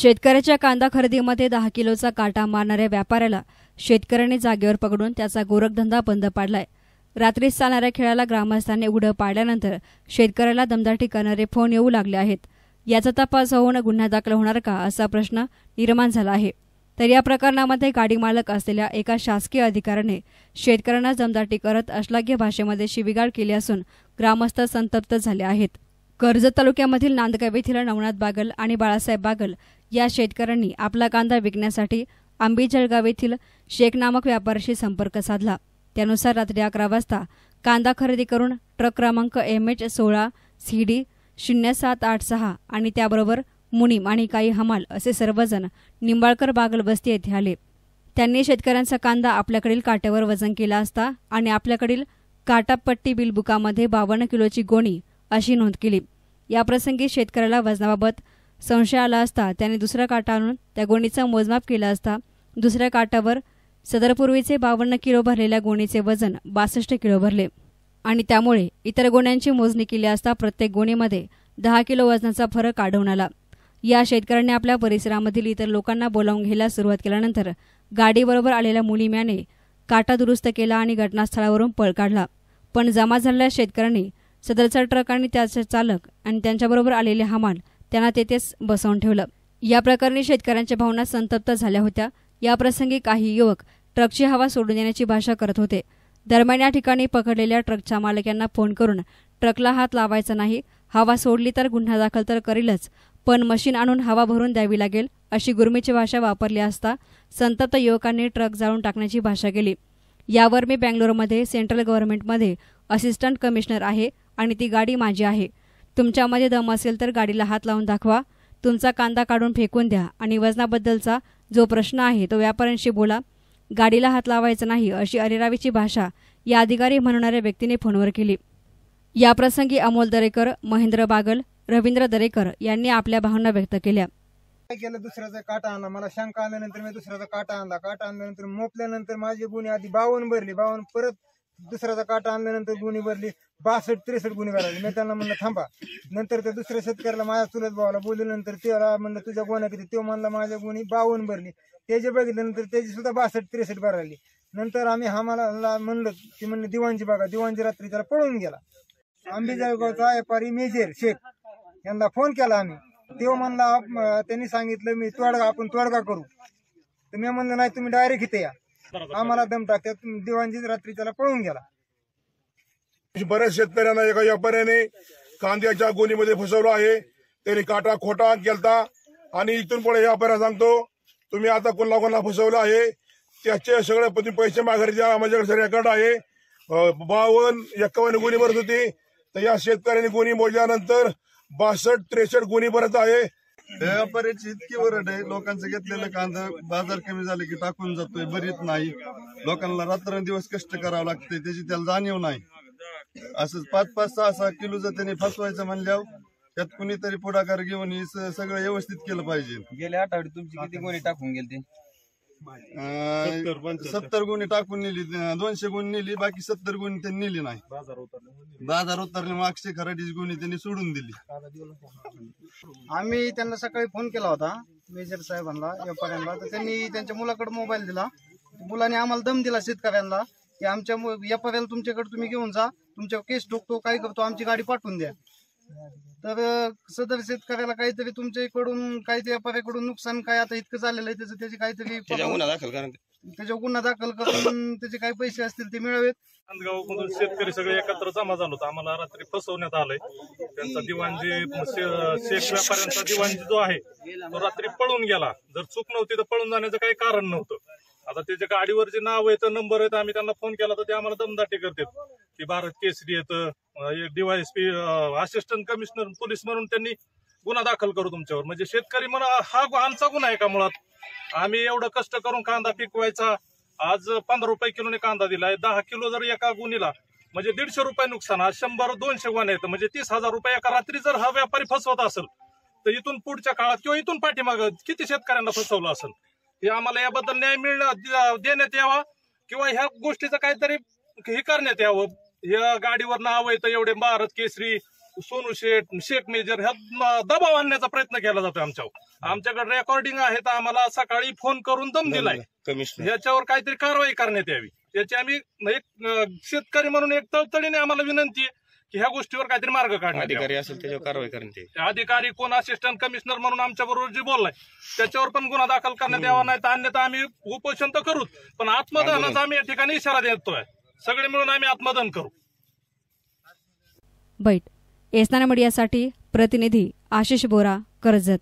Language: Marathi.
शेतकऱ्याच्या कांदा खरेदीमध्ये 10 किलोचा काटा मारणाऱ्या व्यापाऱ्याला शेतकऱ्यांनी जागेवर पकडून त्याचा गोरखधंदा बंद पाडलाय। रात्रीच चालणाऱ्या खेळाला ग्रामस्थांनी उडं पाडल्यानंतर शेतकऱ्याला दमदाटी करणारे फोन येऊ लागले आहेत। याचा तपास होऊन गुन्हा दाखल होणार का असा प्रश्न निर्माण झाला आहे। तर या प्रकरणामध्ये गाडी मालक असलेल्या एका शासकीय अधिकाऱ्याने शेतकऱ्यांना दमदाटी करत अश्लाघ्य भाषेमध्ये शिवीगाळ केली असून ग्रामस्थ संतप्त झाले आहेत। कर्जत तालुक्यामधील नांदगाव येथील नवनाथ बागल आणि बाळासाहेब बागल या शेतकऱ्यांनी आपला कांदा विकण्यासाठी आंबेजळगाव येथील शेख नामक व्यापाऱ्याशी संपर्क साधला। त्यानुसार रात्री 11 वाजता कांदा खरेदी करून ट्रक क्रमांक MH16 CD 0786 आणि त्याबरोबर मुनीम आणि काही हमाल असे सर्वजण निंबाळकर बागल बस्ती येथे आले। त्यांनी शेतकऱ्यांचा कांदा आपल्याकडील काट्यावर वजन केला असता आणि आपल्याकडील काटापट्टी बिल बुकामध्ये 52 किलोची गोणी अशी नोंद केली। याप्रसंगी शेतकऱ्याला वजनाबाबत संशय आला असता त्याने दुसरा काटा आणून त्या गोणीचा मोजमाप केला असता दुसऱ्या काटावर सदरपूर्वीचे 52 किलो भरलेल्या गोणीचे वजन 62 किलो भरले आणि त्यामुळे इतर गोण्यांची मोजणी केली असता प्रत्येक गोणीमध्ये 10 किलो वजनाचा फरक आढळून आला। या शेतकऱ्यांनी आपल्या परिसरामधील इतर लोकांना बोलावून घ्यायला सुरुवात केल्यानंतर गाडीबरोबर आलेल्या मुलीम्याने काटा दुरुस्त केला आणि घटनास्थळावरून पळ काढला। पण जमा झालेल्या शेतकऱ्यांनी सदरचा ट्रक आणि त्याचे चालक आणि त्यांच्याबरोबर आलेले हमाल त्यांना तेथेच बसवून ठेवलं। या प्रकरणी शेतकऱ्यांच्या भावना संतप्त झाल्या होत्या। या प्रसंगी काही युवक ट्रकची हवा सोडून देण्याची भाषा करत होते। दरम्यान या ठिकाणी पकडलेल्या ट्रकच्या मालकांना फोन करून ट्रकला हात लावायचा नाही, हवा सोडली तर गुन्हा दाखल तर करीलच, पण मशीन आणून हवा भरून द्यावी लागेल अशी गुरमीची भाषा वापरली असता संतप्त युवकांनी ट्रक जाळून टाकण्याची भाषा केली। यावर मी बँगलोरमध्ये सेंट्रल गव्हर्नमेंटमध्ये असिस्टंट कमिशनर आहे आणि ती गाडी माझी आहे। तुमच्यामध्ये दम असेल तर गाडीला हात लावून दाखवा, तुमचा कांदा काढून फेकून द्या आणि वजनाबद्दलचा जो प्रश्न आहे तो व्यापाऱ्यांशी बोला, गाडीला हात लावायचा नाही अशी अरेरावीची भाषा या अधिकारी म्हणणाऱ्या व्यक्तीने फोनवर केली। याप्रसंगी अमोल दरेकर, महेंद्र बागल, रवींद्र दरेकर यांनी आपल्या भावना व्यक्त केल्या। काय केलं, दुसऱ्याचा काटा आणला, मला शंका आल्यानंतर मी दुसऱ्याचा काटा आणला, काटा आणल्यानंतर मोपल्यानंतर माझी गुन्हे आधी 52 भरली, 52 परत दुसऱ्याचा काटा आणल्यानंतर गुन्हे भरली 62-63 गुन्हे भरली। मी त्यांना म्हणलं थांबा, नंतर त्या दुसऱ्या शेतकऱ्याला माझ्या चुलत भावाला बोलल्यानंतर त्याला म्हणलं तुझ्या गुन्हा किती, तो म्हणला माझ्या गुन्हे 52 भरली। त्याचे बघितल्यानंतर त्याची सुद्धा 62-63 भरली। नंतर आम्ही आम्हाला म्हणलं की म्हणलं दिवाणजी बघा, दिवाणजी रात्री त्याला पळून गेला। आंबेजळगावचा व्यापारी मेजर शेख यांना फोन केला आम्ही, तेव्हा म्हणला त्यांनी सांगितलं मी आपण तोडगा करू, तर मी म्हणलं नाही तुम्ही डायरेक्ट इथे या, आम्हाला दम टाकतात। दिवाणजी रात्री त्याला पळून गेला। बऱ्याच शेतकऱ्यांना एका व्यापाऱ्याने कांद्याच्या गोणीमध्ये फसवलं आहे। त्यांनी काटा खोटा केलता आणि इथून पुढे व्यापाऱ्याला सांगतो तुम्ही आता कोणाला फसवलं आहे त्याचे सगळे पैसे माघारी द्या, माझ्याकडे रेकॉर्ड आहे। 52-51 गुन्हे भरत होती, तर या शेतकऱ्यांनी गुन्हे मोजल्यानंतर 62-63 गुन्हे भरत आहे। व्यापाऱ्याची इतकी वरड आहे, लोकांचं घेतलेलं कांदा बाजार कमी झाले की टाकून जातोय, बरीच नाही। लोकांना रात्रंदिवस कष्ट करावं लागते, त्याची त्याला जाणीव नाही। असं 5-5-6-6 किलो जर त्यांनी फसवायचं म्हणल्यावर त्यात कुणीतरी पुढाकार घेऊन सगळं व्यवस्थित केलं पाहिजे। गेल्या आठवड्यात तुमची किती गुन्हे टाकून गेले? 70 गुन्हे टाकून नेली, 200 गुन्हे नेली, बाकी 70 गुन्हे त्यांनी नेली नाही। बाजार उतरले, मागचे खराडीची गुन्हे त्यांनी सोडून दिली। आम्ही त्यांना सकाळी फोन केला होता मेजर साहेबांना, व्यापाऱ्यांना, तर त्यांनी त्यांच्या मुलाकडे मोबाईल दिला। मुलाने आम्हाला दम दिला शेतकऱ्यांना की आमच्या व्यापाऱ्याला तुमच्याकडे तुम्ही घेऊन जा, तुमच्या केस ठोकतो, काय करतो, आमची गाडी पाठवून द्या। तर सदर शेतकऱ्याला काहीतरी तुमच्याकडून काहीतरी व्यापाऱ्याकडून नुकसान काय आता इतकं झालेलं आहे त्याची काहीतरी त्याच्यावर गुन्हा दाखल करून त्याचे काही पैसे असतील ते मिळावेत। नांदगावमधून शेतकरी सगळे एकत्र जमा झालो होतो, आम्हाला रात्री फसवण्यात आलंय। त्यांचा दिवाणजी शेख व्यापाऱ्यांचा दिवाणजी जो आहे तो रात्री पळून गेला। जर चूक नव्हती तर पळून जाण्याचं काही कारण नव्हतं। आता त्याच्या गाडीवर जे नाव आहे तर नंबर आहे, आम्ही त्यांना फोन केला तर ते आम्हाला दमदाटी करतात की भारत केसरी येतं, DYSP असिस्टंट कमिशनर पोलीस म्हणून त्यांनी गुन्हा दाखल करू तुमच्यावर। म्हणजे शेतकरी म्हणा हा आमचा गुन्हा आहे का? मुळात आम्ही एवढं कष्ट करून कांदा पिकवायचा, आज 15 रुपये किलोने कांदा दिलाय, 10 किलो जर एका गुन्हीला म्हणजे 150 रुपये नुकसान, आज 100-200 गुन्हे येतं म्हणजे 30,000 रुपये एका रात्री जर हा व्यापारी फसवत असेल तर इथून पुढच्या काळात किंवा इथून पाठीमागं किती शेतकऱ्यांना फसवलं असेल हे आम्हाला याबद्दल न्याय देण्यात यावा किंवा ह्या गोष्टीचं काहीतरी हे करण्यात यावं। या गाडीवर नाव येतं एवढे भारत केसरी सोनू शेख मेजर ह्या दबाव आणण्याचा प्रयत्न केला जातो आमच्यावर. आमच्याकडे रेकॉर्डिंग आहे तर आम्हाला सकाळी फोन करून दम दिलाय. याच्यावर काहीतरी कारवाई करण्यात यावी याची आम्ही एक शेतकरी म्हणून एक तळतळीने आम्हाला विनंती आहे की ह्या गोष्टीवर काहीतरी मार्ग काढण्यात अधिकारी असेल त्याच्यावर कारवाई करण्यात येईल. अधिकारी कोण असिस्टंट कमिशनर म्हणून आमच्या बरोबर जे बोललाय त्याच्यावर पण गुन्हा दाखल करण्यात यावा, नाही तर अन्यथा आम्ही उपोषण तर करूच, पण आत्मदहनाचा आम्ही या ठिकाणी इशारा देतोय. सगळे मिळून आम्ही आत्मदहन करू. बैठ एसना मीडियासाठी प्रतिनिधी आशिष बोरा, कर्जत.